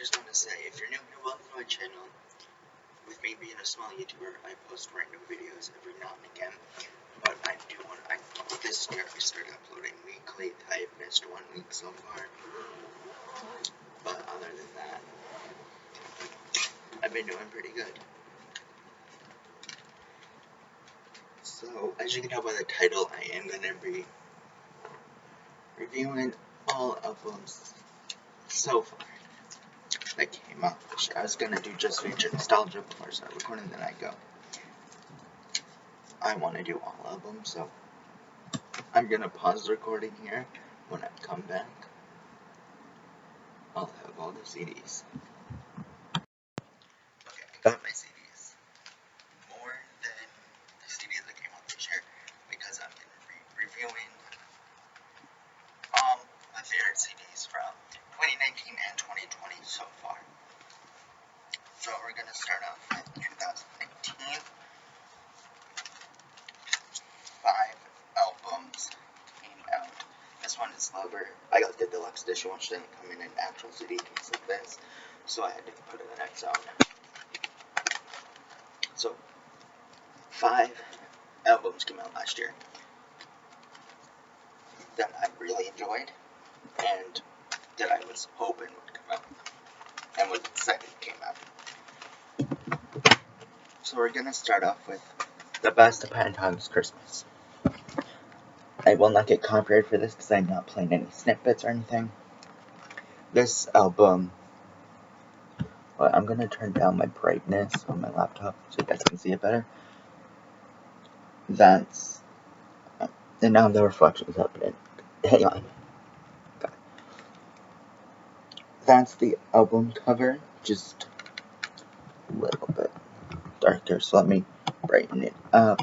just want to say, if you're new here, welcome to my channel. With me being a small YouTuber, I post random videos every now and again. But this year I started uploading weekly. I've missed 1 week so far. But other than that, I've been doing pretty good. So, as you can tell by the title, I am going to be reviewing all albums so far that came out this year. I was going to do just feature nostalgia before I start recording, then I go. I want to do all albums, so I'm going to pause the recording here. When I come back, I'll have all the CDs. Okay, I got my CDs. More than the CDs that came out this year, because I'm going to be reviewing all my favorite CDs from 2019 and 2020 so far. So we're going to start off with 2019. 5 albums came out. This one is Lover. I got the deluxe edition, which didn't come in an actual CD case like this, so I had to put it in its own. So, 5 albums came out last year that I really enjoyed, and that I was hoping would come out, and was excited came out. So we're gonna start off with The Best of Pentatonix Christmas. I will not get copyrighted for this because I'm not playing any snippets or anything. This album, well, I'm going to turn down my brightness on my laptop so you guys can see it better. And now the reflection is happening. Hang on. Okay. That's the album cover, just a little bit darker, so let me brighten it up.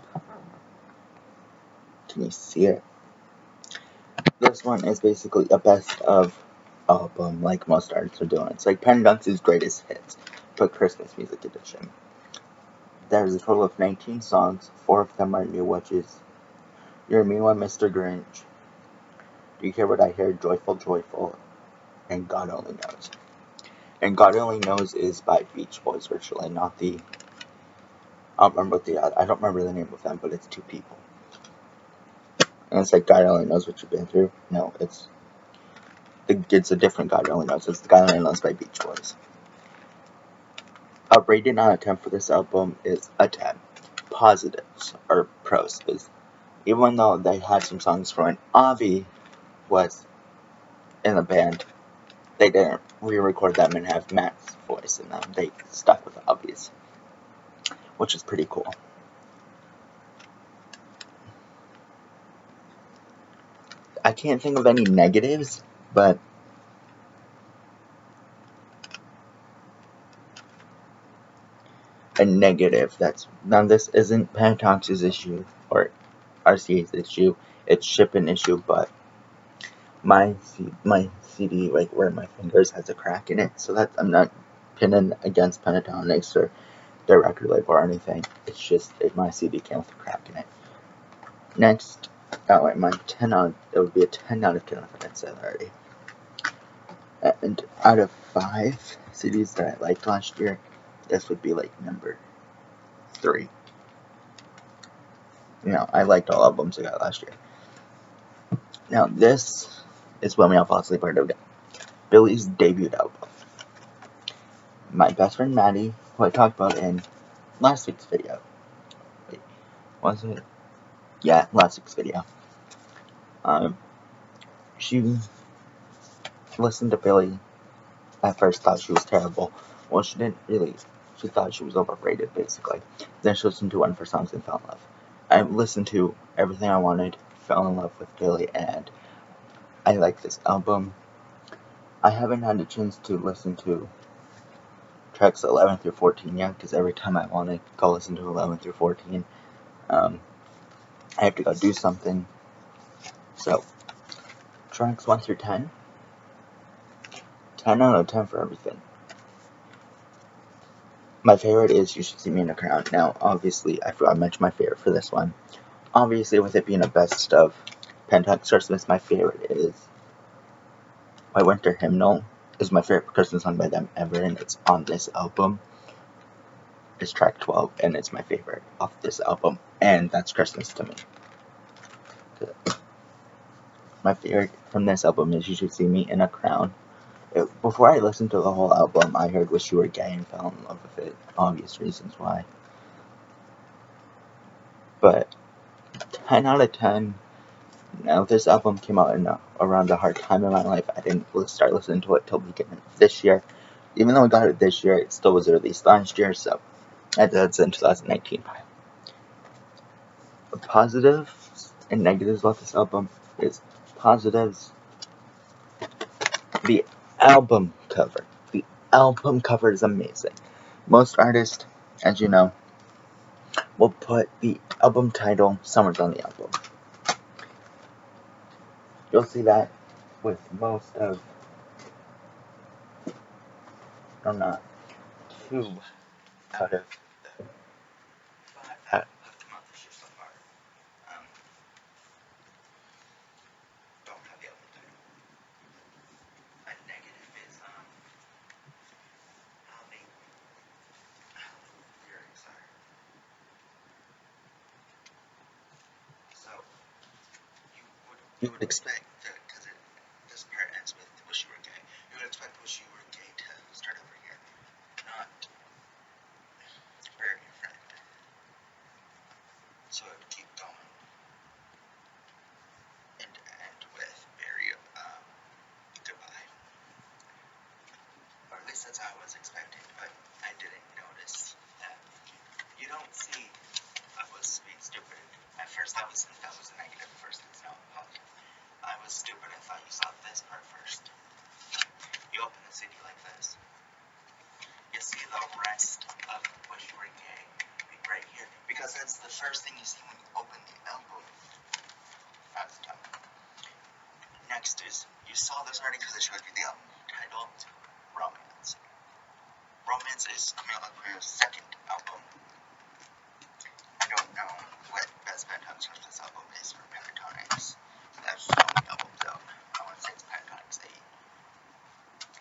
Can you see it? This one is basically a best of album, like most artists are doing. It's like Pentatonix's greatest hits, but Christmas music edition. There's a total of 19 songs. 4 of them are new, which is You're a Mean One, Mr. Grinch, Do You Hear What I Hear, Joyful, Joyful, and God Only Knows. And God Only Knows is by Beach Boys, virtually, not the... I don't remember the name of them, but it's 2 people. And it's like God Only Knows What You've Been Through. No, it's a different God Only Knows. It's the God Only Knows by Beach Boys. A rating out of 10 for this album is a 10. Positives, or pros, is even though they had some songs from when Avi was in the band, they didn't re-record them and have Matt's voice in them. They stuck with Avi's, which is pretty cool. I can't think of any negatives, but a negative now this isn't Pentatonix's issue or RCA's issue, it's shipping issue, but my CD, like where my fingers, has a crack in it, so that I'm not pinning against Pentatonix or their record label or anything. It's just my CD came with a crack in it. Next, my 10 out, it would be a 10 out of 10 if I didn't say that already. And out of 5 CDs that I liked last year, this would be like number 3. You know, I liked all albums I got last year. Now this is when we all fall asleep or don't. Billy's debut album. My best friend Maddie, who I talked about in last week's video. Wait, was it? Yeah, last week's video. She listened to Billy. At first thought she was terrible. Well, she didn't really. She thought she was overrated, basically. Then she listened to one of her songs and fell in love. I listened to Everything I Wanted, fell in love with Billy, and I like this album. I haven't had a chance to listen to tracks 11 through 14 yet, because every time I want to go listen to 11 through 14, I have to go do something. So, tracks 1 through 10, 10 out of 10 for everything. My favorite is You Should See Me in a Crown. Now, obviously, I forgot to mention my favorite for this one. Obviously, with it being a best of Pentatonix Christmas, my favorite is My Winter Hymnal. is my favorite Christmas song by them ever, and it's on this album. It's track 12, and it's my favorite off this album, and that's Christmas to me. My favorite from this album is You Should See Me in a Crown. Before I listened to the whole album, I heard Wish You Were Gay and fell in love with it. Obvious reasons why. But 10 out of 10. Now, this album came out in around a hard time in my life. I didn't start listening to it till the beginning of this year. Even though I got it this year, it still was released last year, so that's in 2019. The positives and negatives about this album is positives. The album cover. The album cover is amazing. Most artists, as you know, will put the album title somewhere on the album. You'll see that with most of, I'm not 2 out of 5 that have come out this year so far. Don't have the album title. A negative is how the lyrics are. So you would expect that because this part ends with Wish You Were Gay. You would expect Wish You Were Gay to start over here, not Bury Your Friend. So it would keep going and end with Bury Goodbye. Or at least that's how I was expecting, but I didn't notice that. You don't see I was being stupid. At first that was a negative. First it's now positive. I was stupid. I thought you saw this part first. You open the CD like this. You see the rest of Wish You Were Gay right here. Because that's the first thing you see when you open the album. That's dumb. Next is, you saw this already because I showed you the album title, Romance. Romance is Camila Cabello's second album. I don't know what Best Pentatonix Christmas album is for Pentatonix. There's so many albums out. I want to say it's Pentatonix 8.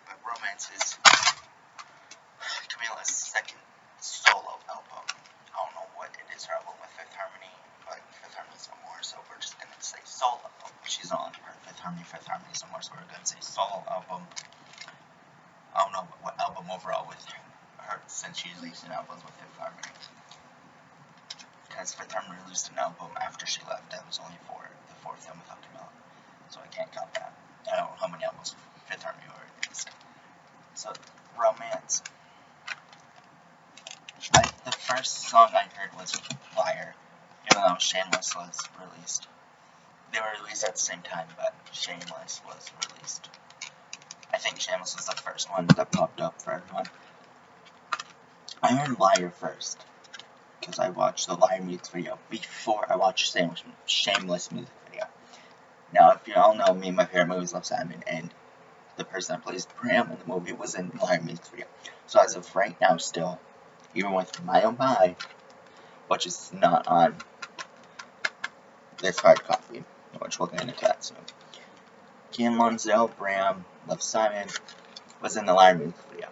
But Romance is Camila's second solo album. I don't know what it is her album with Fifth Harmony, but Fifth Harmony's no more, so we're just gonna say solo. She's not on part of Fifth Harmony's no more, so we're gonna say solo album. I don't know what album overall with her since she's releasing albums with Fifth Harmony. Because Fifth Harmony released an album after she left that was only for the 4th album without Camila. So I can't count that. I don't know how many albums Fifth Harmony were released. So, Romance. The first song I heard was Liar, even though Shameless was released. They were released at the same time, but Shameless was released. I think Shameless was the first one that popped up for everyone. I heard Liar first, because I watched the Liar music video before I watched Shameless music video. Now, if you all know me, my favorite movie is Love, Simon, and the person that plays Pram in the movie was in Liar music video. So as of right now still, even with My Oh My, which is not on this hard copy, which we'll get into that soon. Kim Lonsdale, Bram, Love, Simon was in the Liar music video.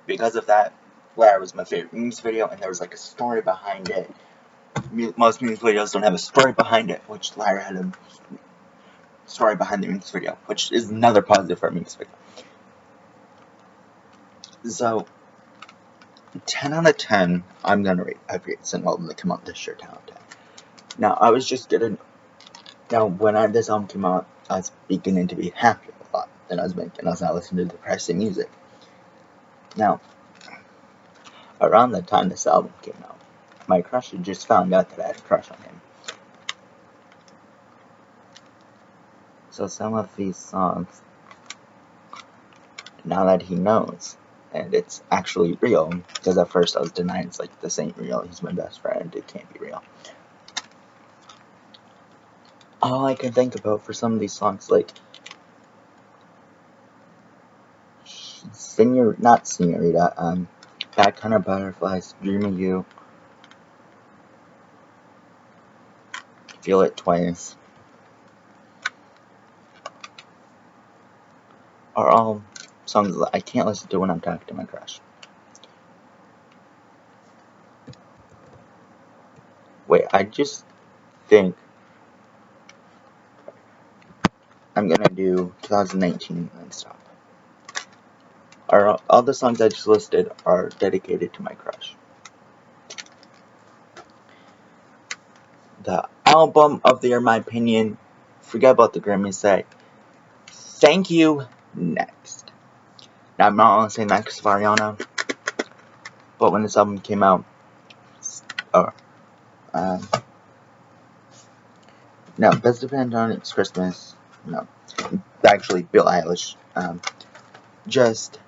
Because of that, Liar was my favorite music video, and there was like a story behind it. Most music videos don't have a story behind it, which Liar had a story behind the music video, which is another positive for a music video. So, 10 out of 10, I'm gonna rate every single album that came out this year 10 out of 10. Now, I was just getting. Now, when this album came out, I was beginning to be happier a lot than I was making. I was not listening to depressing music. Now, around the time this album came out, my crush had just found out that I had a crush on him. So some of these songs, now that he knows, and it's actually real, because at first I was denying it's like, this ain't real, he's my best friend, it can't be real. All I can think about for some of these songs, like, not Senorita, Bad Kind of Butterflies, Dream of You, Feel It Twice, are all songs that I can't listen to when I'm talking to my crush. Wait, I just think I'm gonna do 2019 and stop. All the songs I just listed are dedicated to my crush. The album of the year, in my opinion, forget about the Grammy say, Thank You, Next. Now, I'm not gonna say next of Ariana, but when this album came out, no, Best Depend on It's Christmas, no, actually, Billie Eilish, just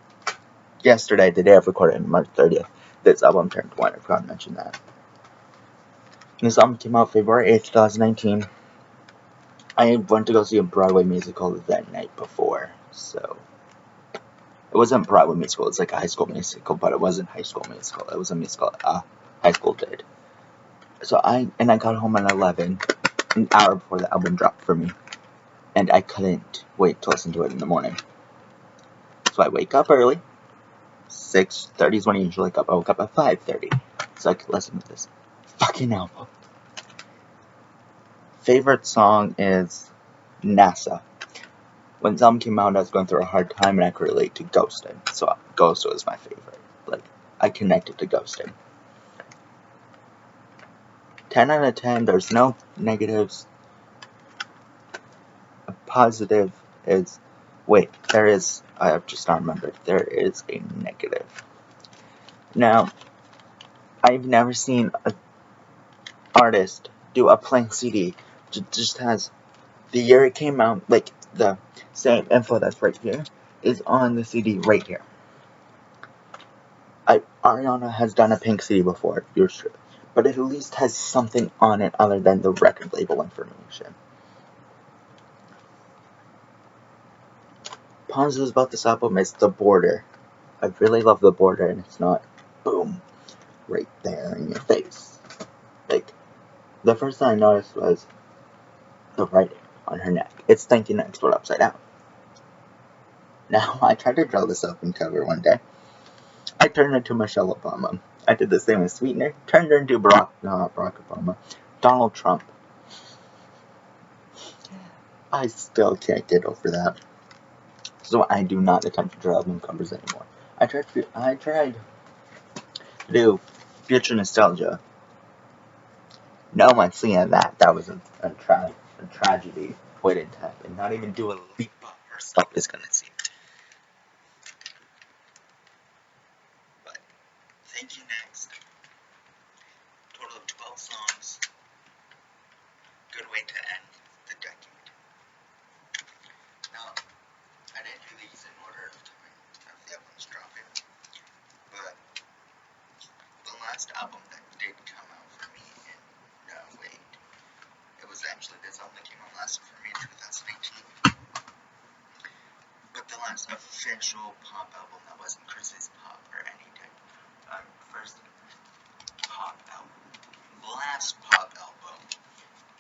yesterday, the day I've recorded, March 30th, this album turned 1, I forgot to mention that. This album came out February 8th, 2019. I went to go see a Broadway musical that night before, so it wasn't a Broadway musical, it's like a high school musical, but it wasn't High School Musical, it was a musical high school did. So I got home at 11, an hour before the album dropped for me, and I couldn't wait to listen to it in the morning. So I wake up early, 6:30 is when I usually wake up, I woke up at 5:30, so I could listen to this fucking album. Favorite song is NASA. When this album came out, I was going through a hard time and I could relate to Ghosted. So Ghosted was my favorite. Like, I connected to Ghosted. 10 out of 10, there's no negatives. A positive is, there is, I have just not remembered, there is a negative. Now, I've never seen an artist do a blank CD that just has the year it came out, like the same info that's right here, is on the CD right here. Ariana has done a pink CD before, you're sure, but it at least has something on it other than the record label information. Positives about this album is the border. I really love the border, and it's not boom right there in your face. Like, the first thing I noticed was the writing on her neck. It's Thank You Next, but upside down. Now, I tried to draw this album cover one day. I turned into Michelle Obama. I did the same with Sweetener. Turned her into Barack Obama. Donald Trump. I still can't get over that. So I do not attempt to draw album covers anymore. I tried to do Future Nostalgia. No one's seeing that. That was a tragedy waiting to happen. Not even Dua Lipa herself is gonna see it. But Thank You Next. Total of 12 songs. Good way to end the decade. Now, I didn't do these in order of time of the albums dropping, but the last album that did come out for me in it was actually this album that came out last for me in 2018. But the last official pop album that wasn't Chris's Pop or any type first pop album. Last pop album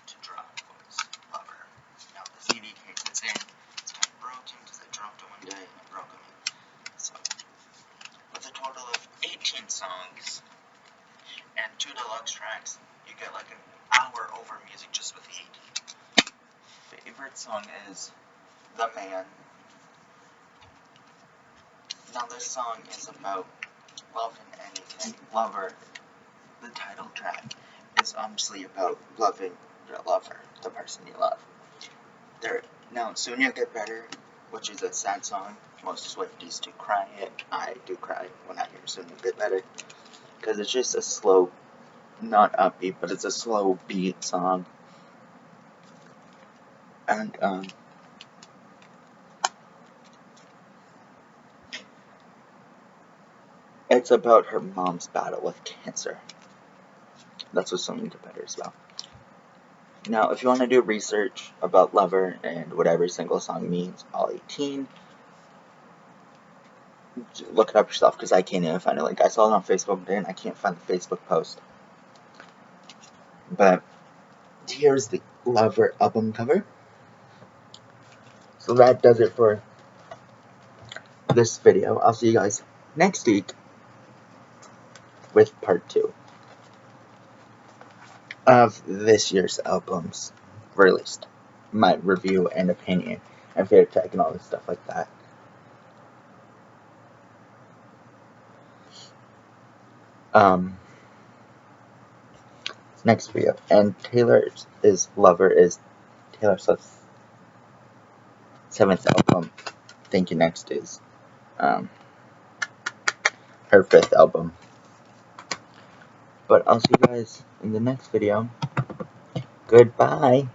to drop was Lover. Now the CD case it's in, it's kind of broken because I dropped it one day and it broke me. So, with a total of 18 songs and 2 deluxe tracks, you get like an hour over music just with the 18. Favorite song is The Man. Now this song is about love and anything. Lover, the title track, is obviously about loving your lover, the person you love. Now, Soon You'll Get Better, which is a sad song. Most Swifties do cry it. I do cry when I hear Soon You'll Get Better. Because it's just a slow, not upbeat, but it's a slow beat song. And, it's about her mom's battle with cancer. That's what Soon You'll Get Better is about. Now, if you want to do research about Lover and what every single song means, all 18, look it up yourself because I can't even find it. Like, I saw it on Facebook and I can't find the Facebook post. But here's the Lover album cover. So that does it for this video. I'll see you guys next week with part 2 of this year's albums released. My review and opinion and favorite track and all this stuff like that. Next video. And Taylor's Lover is Taylor Swift's 7th album. Thank You Next is her 5th album. But I'll see you guys in the next video. Goodbye.